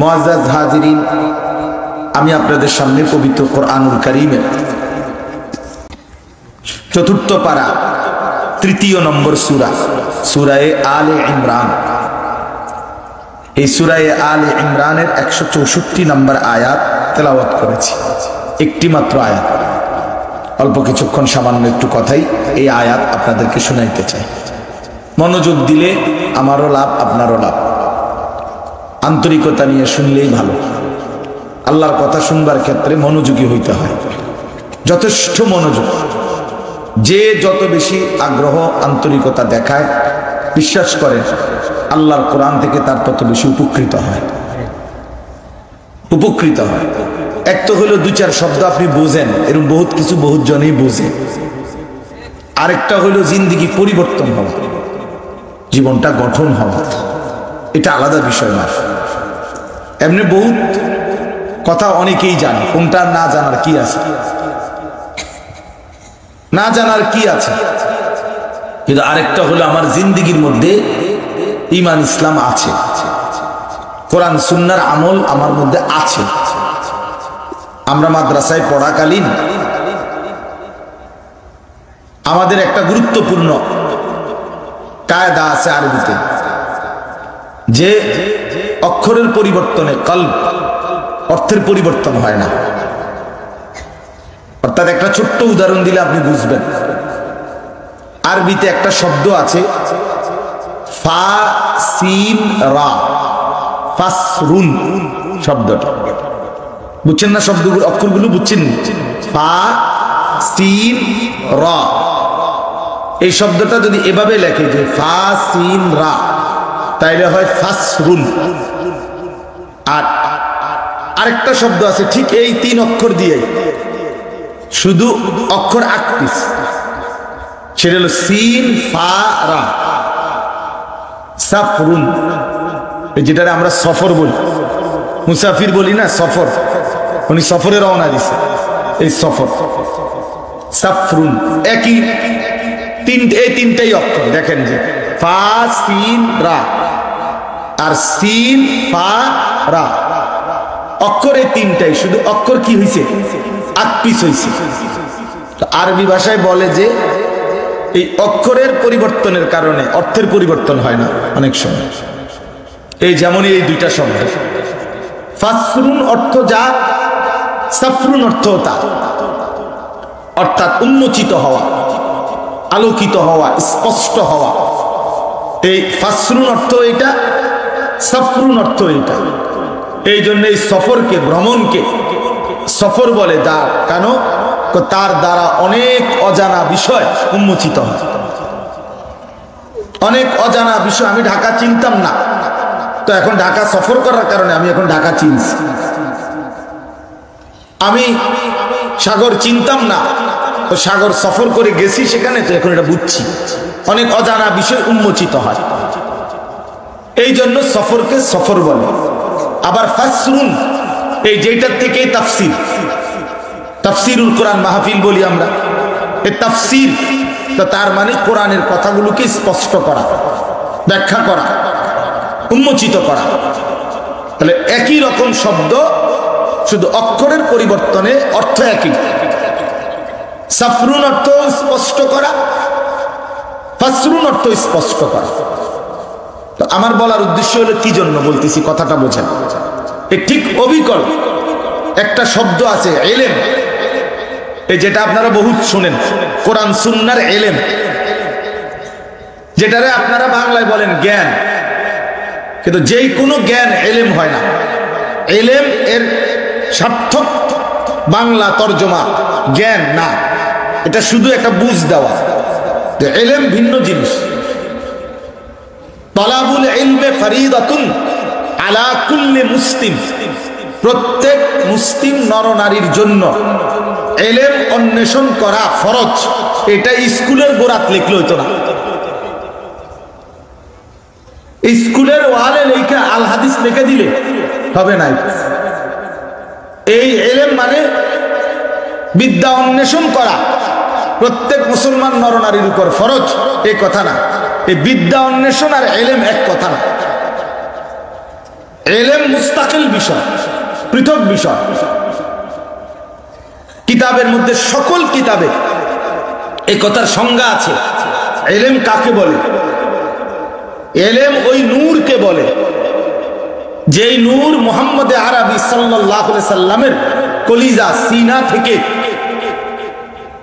মুআজ্জাজ হাজিরিন, আমি আপনাদের সামনে পবিত্র কোরআনুল কারীমের ৪র্থ পারা ৩য় নম্বর সূরা, সূরা আলে ইমরান। এই সূরা আলে ইমরানের ১৬৪ নম্বর আয়াত তেলাওয়াত করেছি, একটি মাত্র আয়াত। অল্প কিছুক্ষণ সামান্য একটু কথাই এই আয়াত আপনাদেরকে শোনাইতে চাই। মনোযোগ দিলে আমারও লাভ, আপনারও লাভ। আন্তরিকতা নিয়ে শুনলেই ভালো। আল্লাহর কথা শুনবার ক্ষেত্রে মনোযোগী হইতে হয়, যথেষ্ট মনোযোগ। যে যত বেশি আগ্রহ আন্তরিকতা দেখায়, বিশ্বাস করে আল্লাহর কোরআন থেকে তার তত বেশি উপকৃত হয়। এক তো হলো ২-৪ শব্দ আপনি বোঝেন, এরকম বহুত কিছু বহুত জনেই বোঝে। আরেকটা হলো জিন্দেগি পরিবর্তন হওয়া, জীবনটা গঠন হওয়া, এটা আলাদা বিষয় না। এমনি বহুত কথা অনেকেই জানে, কোনটা না জানার কি আছে? না জানার কি আছে? কিন্তু আরেকটা হলো আমার জিন্দেগির মধ্যে ঈমান ইসলাম আছে, কোরআন সুন্নাহর আমল আমার মধ্যে আছে। আমরা মাদ্রাসায় পড়াকালীন আমাদের একটা গুরুত্বপূর্ণ কায়দা আছে আরবিতে, যে অক্ষরের পরিবর্তনে কলব, অর্থের পরিবর্তন হয় না। অর্থাৎ একটা ছোট্ট উদাহরণ দিলে আপনি বুঝবেন। আরবিতে একটা শব্দ আছে ফা সিন রা, ফাসরুন শব্দটা বুঝছেন না? শব্দগুলো, অক্ষরগুলো বুঝছেন? ফা সিন রা, এই শব্দটা যদি এভাবে লেখে যে ফা সিন রা, তাইলে হয় ফাসরুন। আর আরেকটা শব্দ আছে ঠিক এই ৩ অক্ষর দিয়ে, শুধু অক্ষর ৮ পিস, সেটা হলো সিন ফা রা, সাফরুন। যেটা আমরা সফর বলি, মুসাফির বলি না, সফর। উনি সফরে রওনা দিছে, এই সফর। সাফরুন একই, এই ৩টাই অক্ষর দেখেন, যে ফা সিন রা আর সিন ফা রা, অক্ষর এই ৩টাই, শুধু অক্ষর কি হয়েছে? ৮ পিস হয়েছে। আরবি ভাষায় বলে যে এই অক্ষরের পরিবর্তনের কারণে অর্থের পরিবর্তন হয় না অনেক সময়। এই যেমন এই ২টা শব্দ, ফাসরুন অর্থ যা, সাফরুন অর্থ তা। অর্থাৎ উন্মোচিত হওয়া, আলোকিত হওয়া, স্পষ্ট হওয়া। এই ফাসরুন অর্থ এটা, সাফরুন অর্থ এটা। এই জন্য এই সফরকে, ভ্রমণকে সফর বলে। যার কেন? তার দ্বারা অনেক অজানা বিষয় উন্মোচিত হয়। অনেক অজানা বিষয় আমি ঢাকা চিনতাম না, তো এখন ঢাকা সফর করার কারণে আমি এখন ঢাকা চিনছি। আমি সাগর চিনতাম না, তো সাগর সফর করে গেছি সেখানে, তো এখন এটা বুঝছি। অনেক অজানা বিষয় উন্মোচিত হয়, এই জন্য সফরকে সফর বলে। আবার ফাসরুন, এই যেটার থেকে তাফসির, তাফসিরুল কোরআন মাহফিল বলি আমরা, এই তাফসির, তো তার মানে কোরআনের কথাগুলোকে স্পষ্ট করা, ব্যাখ্যা করা, উন্মোচিত করা। তাহলে একই রকম শব্দ, শুধু অক্ষরের পরিবর্তনে অর্থ একই। সাফরুন অর্থ স্পষ্ট করা, ফাসরুন অর্থ স্পষ্ট করা। তো আমার বলার উদ্দেশ্য হলো, কি জন্য বলতেছি কথাটা বোঝেন। এ ঠিক অবিকল একটা শব্দ আছে ইলম, এই যেটা আপনারা বহুত শুনেন, কোরআন সুন্নাহর ইলম, যেটারে আপনারা বাংলায় বলেন জ্ঞান। কিন্তু যেই কোনো জ্ঞান ইলম হয় না। ইলম এর সার্থক বাংলা তর্জমা জ্ঞান না, এটা শুধু একটা বুঝ দেওয়া। ইলম ভিন্ন জিনিস। তালাবুল ইলমে ফরিদাতুন আলা কুল্লি মুসলিম, প্রত্যেক মুসলিম নরনারীর জন্য ইলম অন্বেষণ করা ফরজ। এটা স্কুলের গোড়াত লিখলে হইতো না, স্কুলের ওয়ালে লেখা আল হাদিস লিখে দিলে হবে না। এই ইলম মানে বিদ্যা অন্বেষণ করা প্রত্যেক মুসলমান নরনারীর উপর ফরজ, এই কথা না। এই বিদ্যা অন্বেষণ আর ইলম এক কথা না। ইলম মুস্তাকিল বিষয়, পৃথক বিষয়। কিতাবের মধ্যে, সকল কিতাবে এই কথার সংজ্ঞা আছে। ইলম কাকে বলে? ইলম ওই নূরকে বলে যেই নূর মুহাম্মদ আরবি সাল্লাল্লাহু আলাইহি সাল্লামের কলিজা সিনা থেকে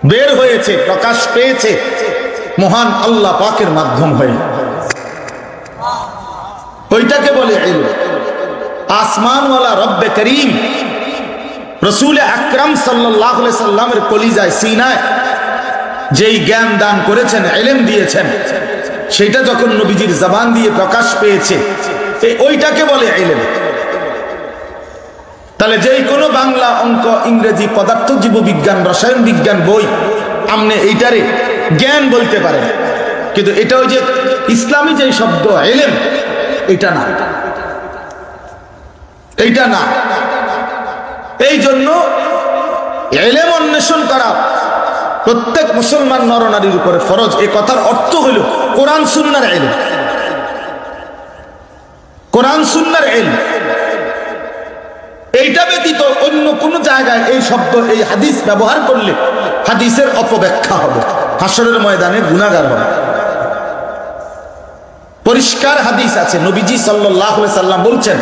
বের হয়েছে, প্রকাশ পেয়েছে মহান আল্লাহ পাকের মাধ্যম হয়ে। ওইটাকে বলে ইলম। আসমানওয়ালা রব্বে করিম রসূল আকরাম সাল্লাল্লাহু আলাইহি সাল্লামের কলিজায় সিনায় যেই জ্ঞান দান করেছেন, ইলম দিয়েছেন, সেটা যখন নবীজির জবান দিয়ে প্রকাশ পেয়েছে, ওইটাকে বলে ইলম। তাহলে যেই কোনো বাংলা, অঙ্ক, ইংরেজি, পদার্থ, জীববিজ্ঞান, রসায়ন বিজ্ঞান বই আপনি এইটারে জ্ঞান বলতে পারেন, কিন্তু এটা ওই যে ইসলামী যে শব্দ ইলম, এটা না, এইটা না। এই জন্য ইলম অন্বেষণ করা প্রত্যেক মুসলমান নরনারীর উপরে ফরজ। এই কথার অর্থ হইল কোরআন সুন্নাহর ইলম। কোরআন সুন্নাহর ইলম। এইটা ব্যতীত অন্য কোন জায়গায় এই শব্দ, এই হাদিস ব্যবহার করলে হাদিসের অপব্যাখ্যা হবে, হাসরের ময়দানে গুনাহগার হবে। পরিষ্কার হাদিস আছে, নবীজি সাল্লাল্লাহু আলাইহি সাল্লাম বলছেন,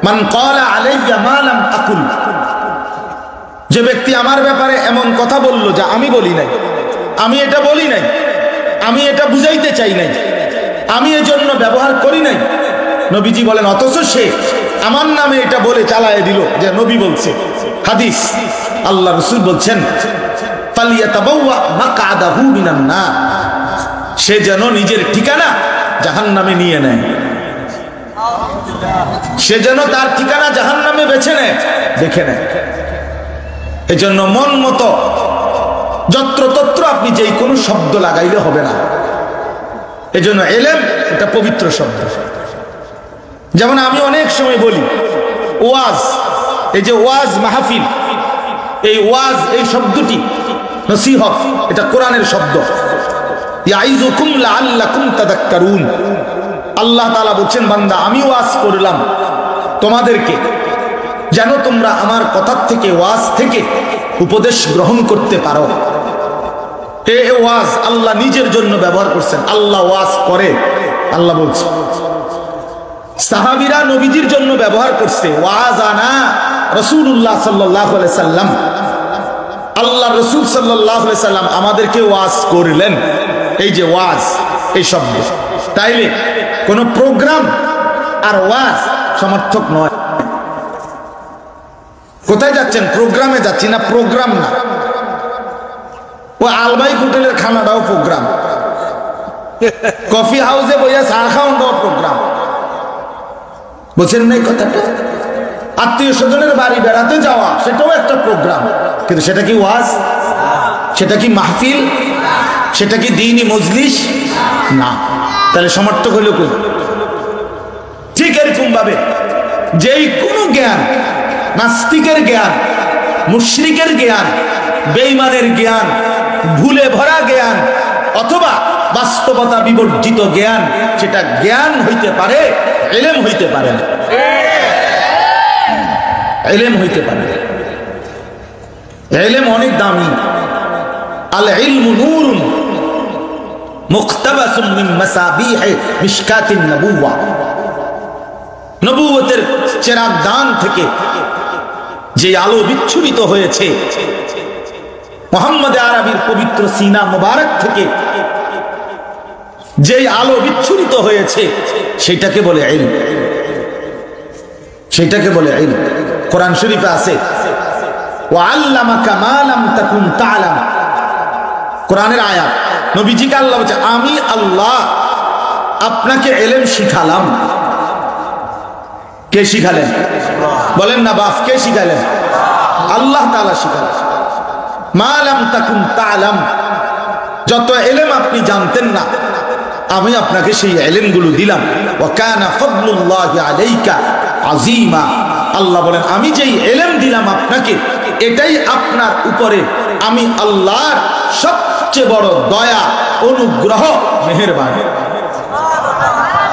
মান ক্বালা আলাইয়া মা লাম আকুল, যে ব্যক্তি আমার ব্যাপারে এমন কথা বলল যা আমি বলি নাই, আমি এটা বলি নাই, আমি এটা বুঝাইতে চাই নাই, আমি এজন্য ব্যবহার করি নাই, নবীজি বলেন, অথচ সে আমার নামে এটা বলে চালায় দিল যে নবী বলছে। হাদিস, আল্লাহ রাসূল বলছেন, ফালিয়াতাবাওয়া মাকআদাহু মিনান নার, সে যেন নিজের ঠিকানা জাহান্নামে নিয়ে নেয়, সে যেন তার ঠিকানা জাহান্নামে বেছে নেয়, দেখে নেয়। এজন্য মন মতো যত্রতত্র আপনি যেই কোনো শব্দ লাগাইলে হবে না। এজন্য ইলম এটা পবিত্র শব্দ। যেমন আমি অনেক সময় বলি ওয়াজ, এই যে ওয়াজ মাহফিল, এই ওয়াজ, এই শব্দটি নসিহত, এটা কোরআনের শব্দ। ইয়াইযুকুম লাআল্লাকুম তাযাক্কারুন, আল্লাহ তাআলা বলছেন, বান্দা আমি ওয়াজ করলাম তোমাদেরকে যেন তোমরা আমার কথার থেকে, ওয়াজ থেকে উপদেশ গ্রহণ করতে পারো। এই ওয়াজ আল্লাহ নিজের জন্য ব্যবহার করছেন। আল্লাহ ওয়াজ করে, আল্লাহ বলছে। সাহাবীরা নবীজির জন্য ব্যবহার করছে, ওয়াজানা রাসূলুল্লাহ সাল্লাল্লাহু আলাইহি সাল্লাম, আল্লাহ রাসূল সাল্লাল্লাহু আলাইহি সাল্লাম আমাদেরকে ওয়াজ করলেন। এই যে ওয়াজ, এই শব্দ, তাইলে কোন প্রোগ্রাম আর ওয়াজ সমর্থক নয়। কোথায় যাচ্ছেন? প্রোগ্রামে যাচ্ছি না, প্রোগ্রাম না। ও আলবাই হোটেলের খানাটাও প্রোগ্রাম, কফি হাউসে বইয়া চা খাওয়াটাও প্রোগ্রাম। বুঝছেন না এই কথাটা? আত্মীয় স্বজনের বাড়ি বেড়াতে যাওয়া, সেটাও একটা প্রোগ্রাম, কিন্তু সেটা কি ওয়াজ? সেটা কি মাহফিল? সেটা কি দ্বীনি মজলিস? না। তাহলে সমর্থক হইল কই? ঠিক এরকম ভাবে যেই কোনো জ্ঞান, নাস্তিকের জ্ঞান, মুশরিকের জ্ঞান, বেঈমানের জ্ঞান, ভুলে ভরা জ্ঞান, অথবা বাস্তবতা বিবর্জিত জ্ঞান, সেটা জ্ঞান হইতে পারে, ইলম হইতে পারে না। ইলম হইতে পারে। ইলম অনেক দামি। আল ইলমু নূরুন মুক্তাবাসুন মিন মাসাবিহি মিশকাতিন নবুওয়া, নবুয়তের চেরাগ দান থেকে যে আলো বিচ্ছুরিত হয়েছে, মুহাম্মদ আরবির পবিত্র সিনা মুবারক থেকে যে আলো বিচ্ছুরিত হয়েছে, সেটাকে বলে ইলম, সেটাকে বলে ইলম। কোরআন শরীফে আছে, ওয়া আল্লামাকা মা লাম তাকুন তা'লাম, কোরআনের আয়াত। নবীজিকে আল্লাহ বলছে, আমি আল্লাহ আপনাকে ইলম শিখালাম। কে শিখালেন? বলেন না বাপ, কে শিখালেন? আল্লাহ তাআলা শিখালেন। মা লাম তাকুন তা'লাম, যত ইলম আপনি জানতেন না, আমি আপনাকে সেই ইলমগুলো দিলাম। ওয়া কানা ফাদলুল্লাহি আলাইকা আযীমা, আল্লাহ বলেন, আমি যেই ইলম দিলাম আপনাকে, এটাই আপনার উপরে আমি আল্লাহর সবচেয়ে বড় দয়া, অনুগ্রহ, মেহেরবানি।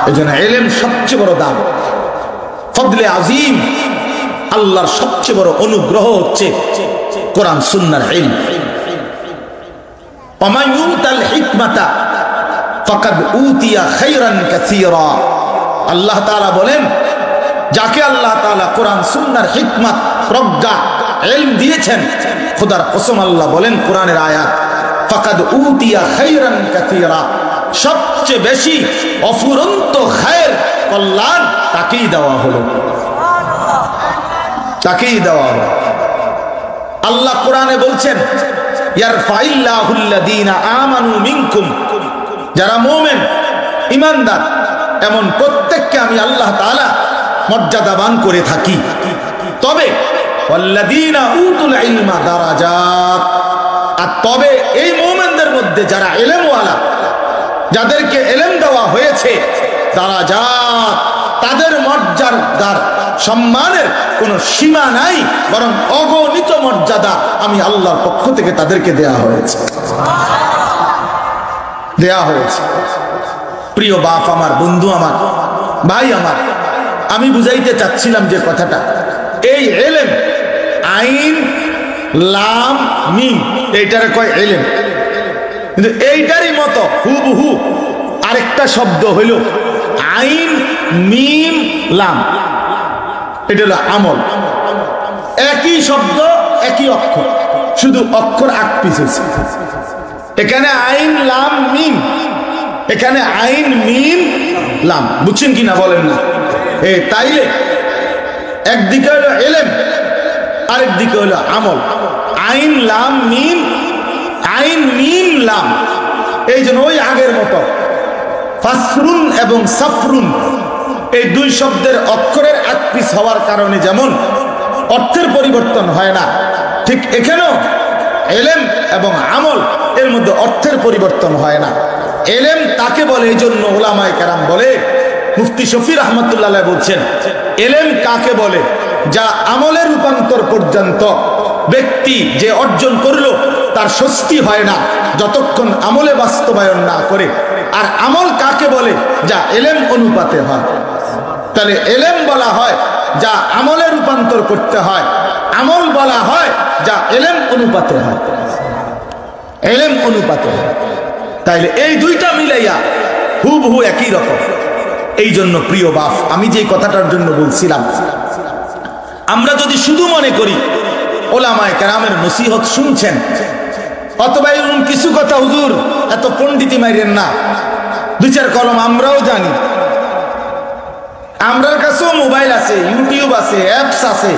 এজন্য ইলম সবচেয়ে বড় দাম। ফজলে আজিম, আল্লাহর সবচেয়ে বড় অনুগ্রহ হচ্ছে কোরআন সুন্নাহর ইলম। ওয়া ইউতাল হিকমাতা ফাকাদ উতিয়া খায়রান কাসীরা। আল্লাহ তাআলা বলেন, যাকে আল্লাহ তাআলা কোরআন সুন্নাহর হিকমত, প্রজ্ঞা, ইলম দিয়েছেন, খোদার কসম আল্লাহ বলেন কোরআনের আয়াত, ফাকাদ উতিয়া খায়রান কাসীরা, সবচেয়ে বেশি অফুরন্ত খায়ের, কল্যাণ তাকেই দেওয়া হলো, তাকেই দেওয়া হলো। আল্লাহ কোরআনে বলছেন, ইয়ারফাইল্লাহুল্লাযীনা আমানু মিনকুম, যারা মুমিন ঈমানদার এমন প্রত্যেককে আমি আল্লাহ তাআলা মর্যাদাবান করে থাকি। তবে ওয়াল্লাযীনা উতুল ইলমা দারাজাত, আর তবে এই মুমিনদের মধ্যে যারা ইলমওয়ালা, যাদেরকে ইলম দেওয়া হয়েছে, দারাজাত, তাদের মর্যাদার সম্মানের কোনো সীমা নাই, বরং অগণিত মর্যাদা আমি আল্লাহর পক্ষ থেকে তাদেরকে দেয়া হয়েছে, দেয়া হয়েছে। প্রিয় বাপ আমার, বন্ধু আমার, ভাই আমার, আমি বুঝাইতে চাচ্ছিলাম যে কথাটা, এই ইলম, আইন লাম মিম, এইটারে কয় ইলম, কিন্তু এইটারই মতো হুবহু আরেকটা শব্দ হইল আইন মিম লাম, এটা হলো আমল। একই শব্দ, একই অক্ষর, শুধু অক্ষর আগ পিছ হয়েছে। এখানে আইন লাম মিম, এখানে আইন মিম লাম, বুঝছেন কিনা বলেন না? তাইলে একদিকে হলো ইলম, আরেক দিকে হলো আমল। আইন লাম মিম, আইন মিম লাম, এই জন্য ওই আগের মতো ফাসরুন এবং সাফরুন, এই দুই শব্দের অক্ষরের আকপিস হওয়ার কারণে যেমন অর্থের পরিবর্তন হয় না, ঠিক এখানেও ইলম এবং আমল এর মধ্যে অর্থের পরিবর্তন হয় না। ইলম তাকে বলে, এই জন্য উলামায়ে কেরাম বলে, মুফতি শফি রাহমাতুল্লাহ আলাইহি বলছেন, ইলম কাকে বলে? যা আমলের রূপান্তর পর্যন্ত ব্যক্তি যে অর্জন করলো তার স্বস্তি হয় না যতক্ষণ আমলে বাস্তবায়ন না করে। আর আমল কাকে বলে? যা ইলম অনুপাতে হয়। তাহলে ইলম বলা হয় যা আমলে রূপান্তর করতে হয়, আমল বলা হয় যা ইলম অনুপাতে হয়, ইলম অনুপাতে হয়। তাইলে এই দুইটা মিলাইয়া হুবহু একই রকম। এই জন্য প্রিয় বাপ, আমি যে কথাটার জন্য বলছিলাম, আমরা যদি শুধু মনে করি ওলামায়ে কেরামের নসিহত শুনছেন, অথবা এরকম কিছু কথা, হুজুর এত পণ্ডিতি মাইরেন না, দুই চার কলম আমরাও জানি, আমরার কাছেও মোবাইল আছে, ইউটিউব আছে, অ্যাপস আছে,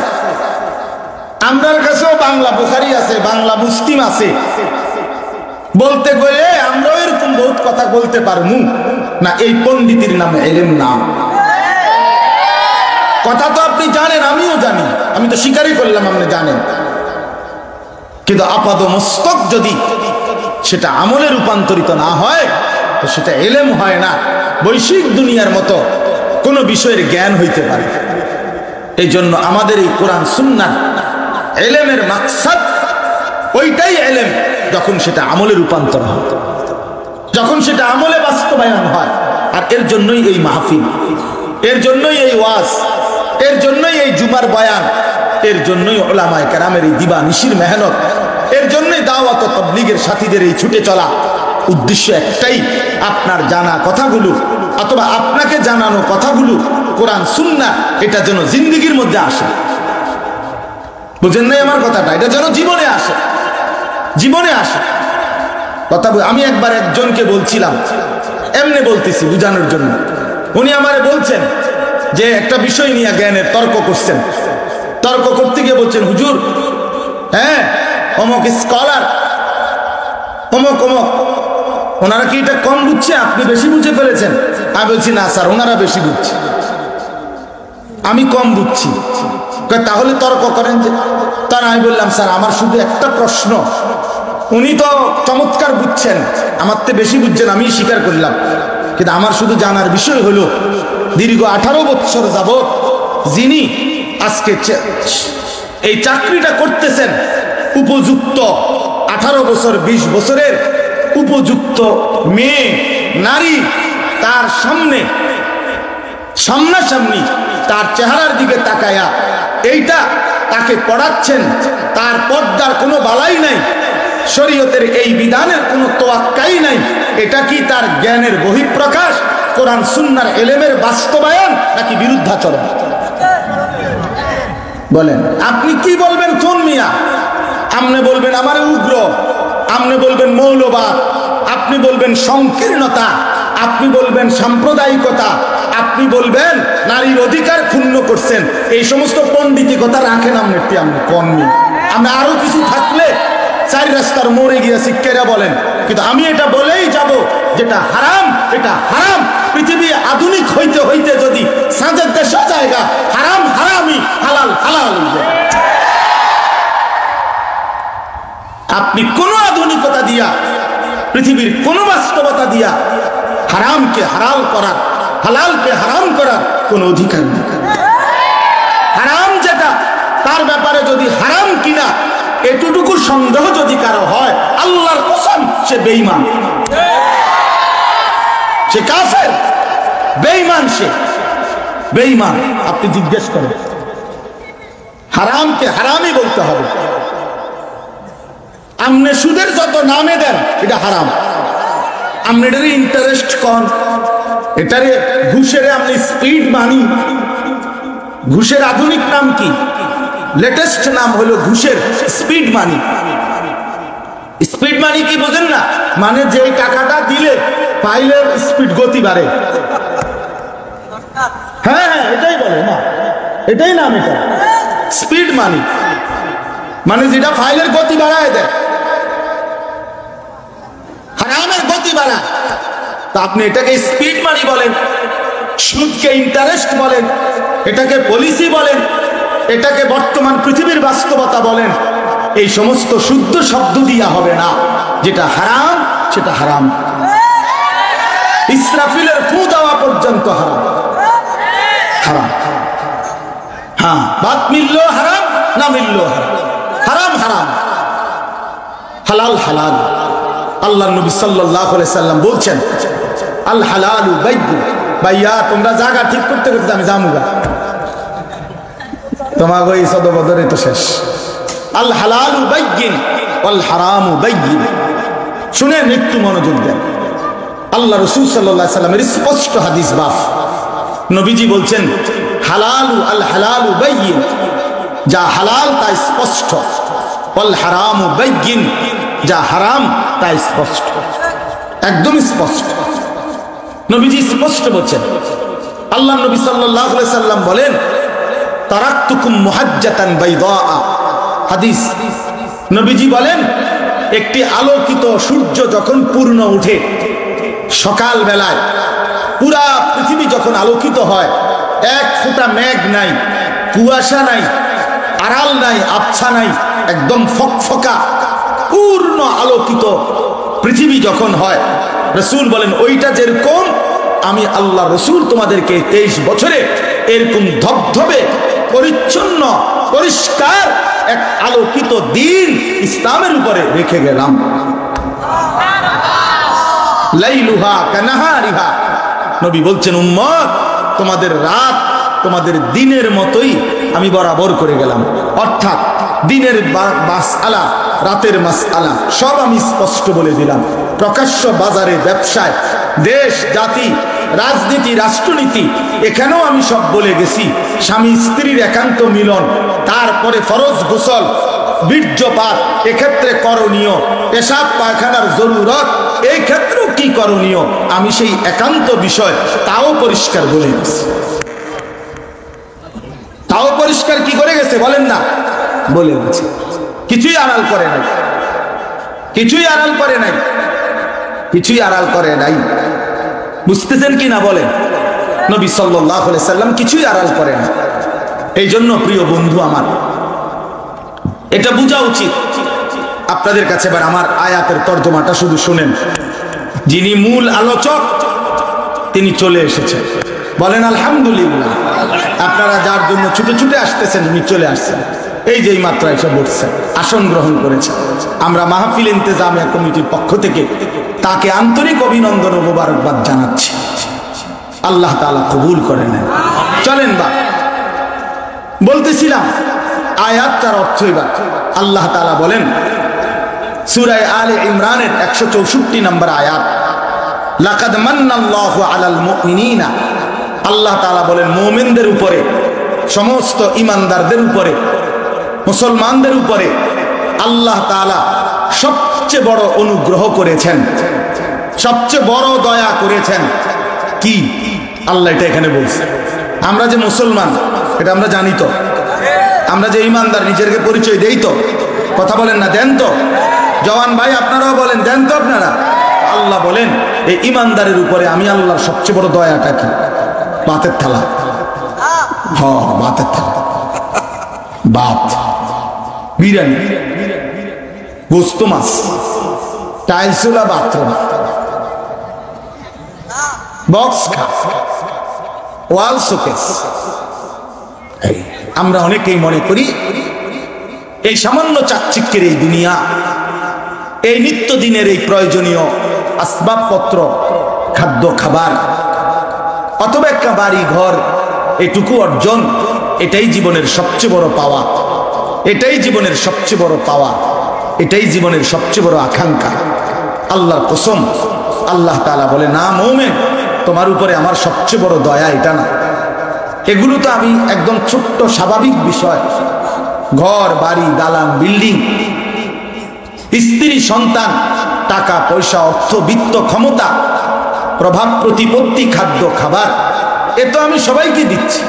আমরার কাছেও বাংলা বুখারী আছে, বাংলা মুসলিম আছে, বলতে গেলে আমরাও এরকম বহুত কথা বলতে পারবো না। এই পণ্ডিতির নামে ইলম না। কথা তো আপনি জানেন, আমিও জানি, আমি তো স্বীকারই করলাম আপনি জানেন, কিন্তু আপাদ মস্তক যদি সেটা আমলে রূপান্তরিত না হয় তো সেটা ইলম হয় না। বৈশ্বিক দুনিয়ার মতো কোন বিষয়ের জ্ঞান হইতে পারে। এই জন্য আমাদের এই কোরআন সুন্নাহ ইলমের মাকসাদ ওইটাই ইলম, যখন সেটা আমলে রূপান্তর হয়, যখন সেটা আমলে বাস্তবায়ন হয়। আর এর জন্যই এই মাহফিল, এর জন্যই এই ওয়াজ, এর জন্যই এই জুমার বয়ান, এর জন্যই উলামায়ে কেরামের এই দিবানিশির মেহনত, এর জন্যই দাওয়াত ও তাবলীগের সাথীদের এই ছুটে চলা। উদ্দেশ্য একটাই, আপনার জানা কথাগুলো অথবা আপনাকে জানানো কথাগুলো কোরআন সুন্নাহ এটা যেন জিন্দেগির মধ্যে আসে। বুঝেন নাই আমার কথাটা? এটা যেন জীবনে আসে, জীবনে আসে। কথা আমি একবার একজনকে বলছিলাম, এমনি বলতেছি বুঝানোর জন্য, উনি আমারে বলছেন যে একটা বিষয় নিয়ে জ্ঞানের তর্ক করছেন, তর্ক করতে গিয়ে বলছেন, হুজুর হ্যাঁ অমুক স্কলার অমুক অমুক, ওনারা কি এটা কম বুঝছে, আপনি বেশি বুঝে ফেলেছেন? আমি বলছি না স্যার, ওনারা বেশি বুঝছে, আমি কম বুঝছি। তাহলে তর্ক করেন যে? তার আমি বললাম, স্যার আমার শুধু একটা প্রশ্ন, উনি তো চমৎকার বুঝছেন, আমার তো বেশি বুঝছেন, আমি স্বীকার করলাম, কিন্তু আমার শুধু জানার বিষয় হলো দীর্ঘ 18 বছর যাবত যিনি আজকে এই চাকরিটা করতেছেন, উপযুক্ত 18 বছর 20 বছরের উপযুক্ত মেয়ে নারী তার সামনে সামনাসামনি তার চেহারার দিকে তাকায়া এইটা তাকে পড়াচ্ছেন, তার পর্দার কোনো বালাই নাই, শরীয়তের এই বিধানের কোনো তোয়াক্কাই নাই, এটা কি তার জ্ঞানের বহিঃপ্রকাশ, কোরআন সুন্নাহর এলেমের বাস্তবায়ন, নাকি বিরুদ্ধাচরণ? বলেন আপনি কি বলবেন? কোন মিয়া? আপনি বলবেন আমার উগ্র, আপনি বলবেন মৌলবাদ, আপনি বলবেন সংকীর্ণতা, আপনি বলবেন সাম্প্রদায়িকতা, আপনি বলবেন নারীর অধিকার ক্ষুণ্ণ করছেন। এই সমস্ত পণ্ডিতিকতা রাখেন আপনি কোন মিয়া? আমরা আরো কিছু থাকলে চার রাস্তার মোড়ে গিয়ে শিক্ষারা বলেন, কিন্তু আমি এটা বলেই যাব যেটা হারাম এটা হারাম। পৃথিবী আধুনিক হইতে হইতে যদি সাঁজের দেশে জায়গা হারাম হারামি, হালাল হালাল। আপনি কোন আধুনিকতা দিয়া, পৃথিবীর কোন বাস্তবতা দিয়া হারামকে হালাল করার, হালালকে হারাম করার কোন অধিকার নেই। হারাম যেটা, তার ব্যাপারে যদি হারাম কিনা এতটুকু সন্দেহ যদি কারো হয়, আল্লাহর কসম সে বেঈমান, সে কাফের, বেঈমান, সে বেঈমান। আপনি জিজ্ঞেস করেন, হারামকে হারামই বলতে হবে। আপনি সুদের যত নামে দেন এটা হারাম, আপনি এটারে ইন্টারেস্ট কন, এটারে ঘুষের আপনি স্পিড মানি। ঘুষের আধুনিক নাম কি? লেটেস্ট নাম হলো ঘুষের স্পিড মানি। স্পিড মানি কি বোঝেন না? মানে যে টাকাটা দিলে ফাইলের স্পিড গতি বাড়ে। হ্যাঁ হ্যাঁ এটাই বলে না, এটাই নাম, এটা স্পিড মানি, মানে যেটা ফাইলের গতি বাড়ায় দেয়, হারামের গতি বাড়ায়। তা আপনি এটাকে স্পিড মানি বলেন, সুদকে ইন্টারেস্ট বলেন, এটাকে পলিসি বলেন, এটাকে বর্তমান পৃথিবীর বাস্তবতা বলেন, এই সমস্ত শুদ্ধ শব্দ দিয়া হবে না। যেটা হারাম সেটা হারাম, ইসরাফিলের ফু দেওয়া পর্যন্ত হারাম, হারাম। হ্যাঁ, বাদ মিললো হারাম, না মিললো হারাম, হারাম হারাম, হালাল হালাল। আল্লাহ নবী সাল্লাল্লাহু আলাইহি সাল্লাম বলছেন, আল হালালু বাইয়্যিন। ভাইয়া তোমরা জায়গা ঠিক করতে করতে আমি জামুগা, তোমার ওই সদবদরে তো শেষ। আল হালালু বাইয়্যিন ওয়াল হারামু বাইয়্যিন। শুনেন, একটু মনোযোগ দেন। আল্লাহ রাসূল সাল্লাল্লাহু আলাইহি সাল্লামের স্পষ্ট হাদিস বাফ, নবীজি বলছেন হালালু আল হালালু বাইয়্যিন, যা হালাল তা স্পষ্ট, ওয়াল হারামু বাইয়্যিন, যা হারাম তা স্পষ্ট, একদম স্পষ্ট। নবীজি স্পষ্ট বলছেন। আল্লাহ নবী সাল্লাল্লাহু আলাইহি সাল্লাম বলেন, তারাকতুকুম মুহাজ্জাতান বাইদা। হাদিস, নবীজি বলেন একটি আলোকিত সূর্য যখন পূর্ণ উঠে, সকাল বেলায় পুরা পৃথিবী যখন আলোকিত হয়, এক ফোঁটা মেঘ নাই, কুয়াশা নাই, আড়াল নাই, আবছা নাই, একদম ফকফকা পূর্ণ আলোকিত পৃথিবী যখন হয়, রাসূল বলেন ওইটা যেরকম আমি আল্লাহ রাসূল তোমাদেরকে 23 বছরে এরকম ধবধবে পরিচ্ছন্ন পরিষ্কার এক আলোকিত দিন ইসলামের উপরে রেখে গেলাম। লাইলুহা কানাহারিহা। নবী বলছেন উম্মত, তোমাদের রাত তোমাদের দিনের মতোই আমি বরাবর করে গেলাম। অর্থাৎ দিনের মাসআলা, রাতের মাসআলা সব আমি স্পষ্ট বলে দিলাম। প্রকাশ্য বাজারে, ব্যবসায়, দেশ জাতি, রাজনীতি, রাষ্ট্রনীতি, এখানেও আমি সব বলে গেছি। স্বামী স্ত্রীর একান্ত মিলন, তারপরে ফরজ গোসল, বীর্যপাত, এক্ষেত্রে করণীয়, পেশাব পায়খানার জরুরত, এই ক্ষেত্রেও কি করণীয়, আমি সেই একান্ত বিষয় তাও পরিষ্কার বলে গেছি। তাও পরিষ্কার কি করে গেছে বলেন না? বলে গেছে, কিছুই আড়াল করে নাই, কিছুই আড়াল করে নাই, কিছুই আড়াল করে নাই। বুঝতেছেন কি না বলেন? নবী সাল্লাল্লাহু আলাইহি সাল্লাম কিছুই আড়াল করে না। এই জন্য প্রিয় বন্ধু আমার, এটা বোঝা উচিত আপনাদের কাছে। এবার আমার আয়াতের তর্জমাটা শুধু শুনেন। যিনি মূল আলোচক তিনি চলে এসেছেন, বলেন আলহামদুলিল্লাহ। আপনারা যার জন্য ছুটে ছুটে আসতেছেন উনি চলে আসছেন, এই যে মাত্র এসে বসছেন, আসন গ্রহণ করেছেন। আমরা মাহফিল ইন্তেজামিয়া কমিটির পক্ষ থেকে তাকে আন্তরিক অভিনন্দন ও মোবারকবাদ জানাচ্ছি। আল্লাহ তাআলা কবুল করে নেন। চলেন বা বলতেছিলাম আয়াতটার অর্থ এবার আল্লাহ তাআলা বলেন সূরা আলে ইমরানের 164 নম্বর আয়াত, লাকাদ মান্নাল্লাহু আলাল মুমিনিনা, আল্লাহ তাআলা বলেন মুমিনদের উপরে, সমস্ত ঈমানদারদের উপরে, মুসলমানদের উপরে আল্লাহ তাআলা সবচেয়ে বড় অনুগ্রহ করেছেন, সবচেয়ে বড় দয়া করেছেন। কি আল্লাহ এটা এখানে বলছে? আমরা যে মুসলমান এটা আমরা জানি তো, আমরা যে ঈমানদার নিজেকে পরিচয় দেই তো, কথা বলেন না, দেন তো জওয়ান ভাই, আপনারাও বলেন দেন তো আপনারা। আল্লাহ বলেন এই ঈমানদারের উপরে আমি আল্লাহর সবচেয়ে বড় দয়াটা কি? ভাতের থালা। হ্যাঁ ভাতের থালা, ভাত, বিরিয়ানি, গোস্ত, মাছ, টাইলসোলা বাথরুম, বক্স, ওয়াল শোকেস। আমরা অনেকেই মনে করি এই সামান্য চাকচিক্যের এই দুনিয়া, এই নিত্যদিনের এই প্রয়োজনীয় আসবাবপত্র, খাদ্য খাবার অথবা একটা বাড়ি ঘর, এটুকু অর্জন, এটাই জীবনের সবচেয়ে বড় পাওয়া, এটাই জীবনের সবচেয়ে বড় পাওয়া, এটাই জীবনের সবচেয়ে বড় আকাঙ্ক্ষা। আল্লাহর কসম, আল্লাহ তাআলা বলে না মুমিন, তোমার উপরে আমার সবচেয়ে বড় দয়া এটা না। এগুলো তো আমি একদম ছোট্ট স্বাভাবিক বিষয়, ঘর বাড়ি দালান বিল্ডিং, স্ত্রী সন্তান, টাকা পয়সা, অর্থ বিত্ত ক্ষমতা, প্রভাব প্রতিপত্তি, খাদ্য খাবার, এ তো আমি সবাইকে দিচ্ছি।